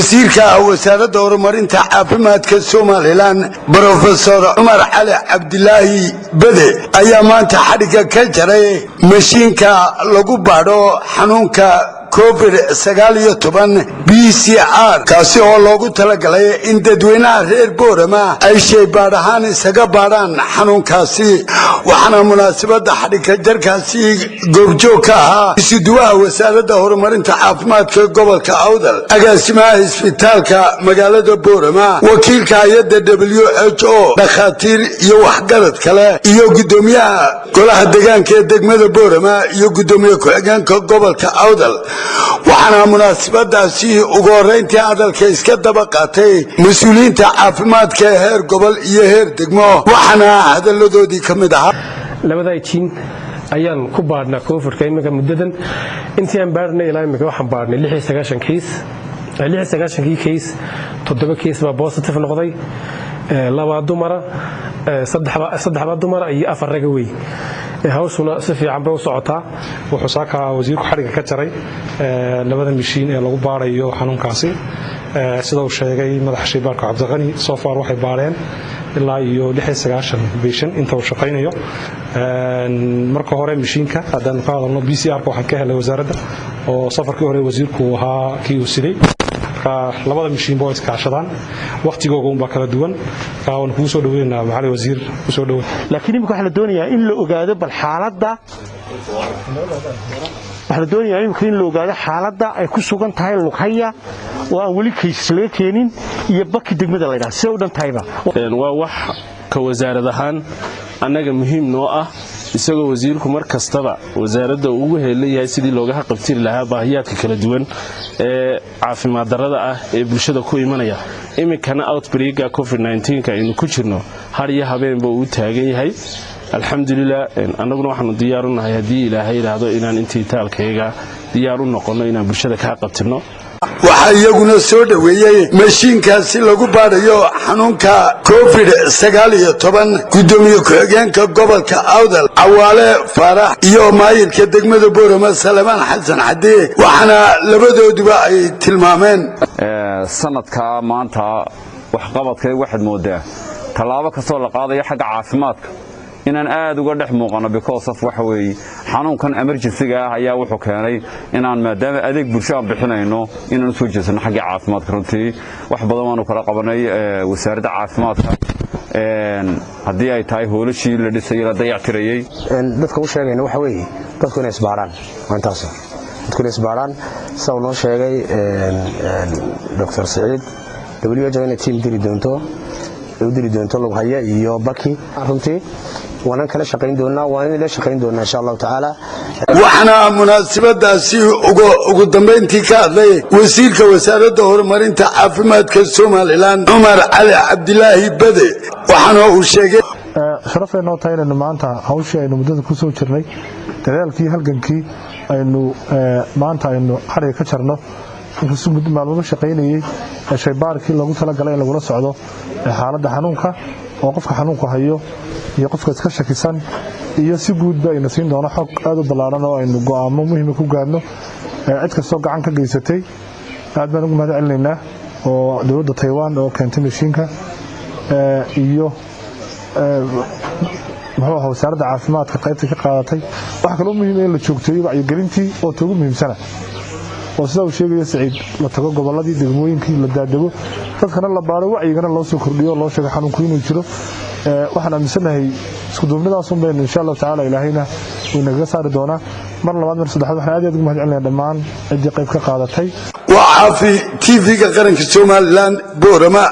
wasiirka wasaaradda horumarinta caafimaadka Soomaaliland Professor Umar Ali Abdullahi Bade ayaa maanta xadhiga ka jaray mashiinka lagu baadho xanuunka COVID-19 PCR kaasi oo loogu talagalay in dadweynaha reer Boorama ay shaybaadh ahaan isaga baadhaan xanuunkaasi waxaana munaasabada xadhiga jarkaasi goobjoog ka ahaa isuduwaha wasaaradda horumarinta caafimaadka gobolka Awdal agaasimaha isbitaalka magaalada Boorama wakiilka hay'adda WHO dhakhaatiir iyo waxgarad kale iyo gudoomiyaha golaha deegaanka ee degmada Boorama iyo gudoomiye ku-xigeenka gobolka Awdal waxaana munaasabadaasi ugu horeyntii hadalka iska daba qaatay mas'uuliyiinta caafimaadka ee heer gobol iyo heer degmo waxaana hadaladoodii kamid ahaa labada jiin ayaan ku baadhnaa COVID-ka imika muddadan intii aan baadhnay ilaa imika waxaan baadhnay 69 case 7 case baa positive noqday laba dumara saddex dumara iyo afar rag weey hawshuna si fiican bay u socotaa wuxuu saaka wasiirku xariga ka jaray labada mishiin ee lagu baarayo xanuunkaasi sida uu sheegay madaxa shaybaarka Cabdiqani soo far waxay baareen ilaa iyo 69 patient inta uu shaqeynayo marka hore mishiinka hadaan ka hadalno PCR ka waxaan ka helay wasaaradda oo safarkii hore wasiirku ahaa kii uu siday labada mishiin boys ka shadaan waqtigooda uun ba kala duwan waan ku soo dhaweynaa maxay wasiir ku soo dhaweey laakiin imika waxa la doonayaa in la ogaado bal xaaladda ay ku sugan tahay luqaya oo aan wali kaysle keenin iyo baki degmada la yiraahdo si u dhantayba waa wax ka wasaaradahan anaga muhiim noo ah isagoo wasiirku mar kastaba wasaaradda ugu heelayahay sidii looga qabtir lahaa baahiyaadka kala duwan ee caafimaad darrada ah ee bulshada ku imanaya imikana outbreak-ga COVID-19 aynu ku jirno har iyo habeenba uu taagan yahay alxamdulillah anaguna waxaanu diyaar u nahay hadii Ilaahay raado inaan intii taalkayga diyaar u noqono inaan bulshada ka qabtirno waxa iyaguna soo dhaweeyay mashiinkaasi lagu baadhayo xanuunka COVID-19 gudoomiye ku-xigeenka gobolka Awdal Awaale Farax iyo maayirka degmada Boorama Salmaan Xasan Xadee waxaana labadooduba ay tilmaameen sanadka maanta wax qabadkay waxad moodaa talaabo ka soo la qaadayo xagga caafimaadka inaan aad uga dhex muuqano because of waxa weey xanuunkan emergency-ga ah ayaa wuxuu keenay inaan maadaama adeeg bulsho aan bixinayno inaan soo jeesano xagga caafimaadka runtii wax badan waanu kala qabanay wasaaradda caafimaadka haddii ay tahay howlashii la dhisay la dayactirayay dadka u sheegayna waxa weey dadku inay isbaaraan intaas dadku inay isbaaraan soo noo sheegay Dr. Said WHO inay team diri doonto lug haya iyo baki runtii waan kala shaqeyn doonaa waan la shaqeyn doonaa insha Allah taala waxana munaasabadaasi ugu dambeyntii ka hadlay wasiirka wasaaradda horumarinta caafimaadka Soomaaliland Umar Ali Abdullahi Bade waxana uu sheegay sharafeeno taayna maanta hawsha aynu muddada ku soo jirnay dadaalkii halgankii aynu maanta aynu xariga ka jarno inta maalmo shaqeynayay shaybaarkii lagu tala galay in lagu socdo xaaladda xanuunka oo qofka xanuunku hayo iyo qofka iska shakisan iyo si guud ba ayna siin doono xog aad u balaaran oo aynu go'aamo muhiim ku gaarno cid kasta gacan ka geysatay aad baan ugu mahadcelinaynaa oo dawladda Taiwan oo keentay mashiinka iyo wasaaradda caafimaadka qaybta ka qaadatay waxa kale oo muhiim ah in la joogteeyo wacyigelintii oo ugu muhiimsana oo sida uu sheegay Saciid la tago goboladii degmooyinkii la daadabo dadkana la baaro wacyigana loo soo kordhiyo loo sheego xanuunku inuu jiro waxaan aaminsanahay isku duubnidaas un been insha Allah taala Ilaahayna uu naga saari doona mar labaad mar saddexaad waxaan aad ugu mahadcelinayaa dhammaan cidii qayb ka qaadatay waa caafi TV-ga qaranka Soomaaliland Boorama